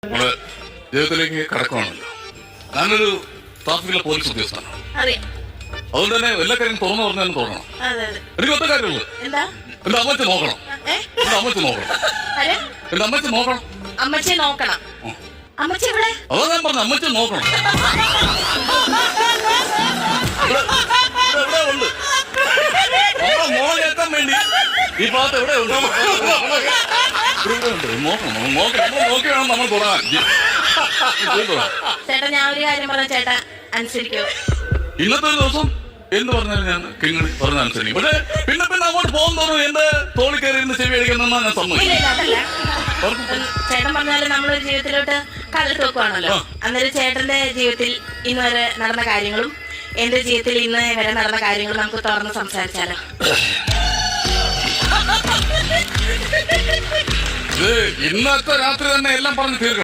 നമ്മള് ജീവിതത്തിലേക്ക് കടക്കുകയാണല്ലോ. ഞാനൊരു ട്രാഫിക്കിലെ പോലീസ് ഉദ്യോഗസ്ഥനാണ്. അതുകൊണ്ട് തന്നെ എല്ലാ കാര്യം തുറന്നു പറഞ്ഞാലും തോന്നണം. എനിക്ക് ഒറ്റ കാര്യമുള്ളൂ, എന്റെ അമ്മച്ചി നോക്കണം. എന്റെ അമ്മച്ചി നോക്കണം. എന്റെ അമ്മച്ചി നോക്കണം. അമ്മച്ചി നോക്കണം. അമ്മച്ചി ഇവിടെ? അതാ ഞാൻ പറഞ്ഞു, അമ്മച്ചി നോക്കണം. ഇവിടെ ഉണ്ട്. മോളേക്കാൻ വേണ്ടി ഈ ഭാഗത്ത് എവിടെ ഉണ്ട്? നോക്കി വേണം നമ്മൾ തുടങ്ങാൻ. ചേട്ടാ, ഞാൻ ഒരു കാര്യം പറഞ്ഞ ചേട്ടാ അനുസരിക്കോ? ഇന്നത്തെ ഒരു ദിവസം എന്ത് പറഞ്ഞാലും ഞാൻ കിങ്ങണി പറഞ്ഞ അനുസരിക്കും. പക്ഷെ പിന്നെ അങ്ങോട്ട് പോകും തോറും എന്റെ തോളി കയറി ഇരുന്ന് ചെവി അടിക്കുന്ന ഞാൻ സമ്മതിക്കും. ചേട്ടൻ പറഞ്ഞാലും നമ്മളൊരു ജീവിതത്തിലോട്ട് കടലിട്ട് വെക്കുവാണല്ലോ. അന്നേരം ചേട്ടന്റെ ജീവിതത്തിൽ ഇന്ന് വരെ നടന്ന കാര്യങ്ങളും എന്റെ ജീവിതത്തിൽ ഇന്ന് വരെ നടന്ന കാര്യങ്ങളും നമുക്ക് തുറന്ന് സംസാരിച്ചാലോ? ഇന്നത്തെ രാത്രി തന്നെ എല്ലാം പറഞ്ഞ് തീർക്കണം.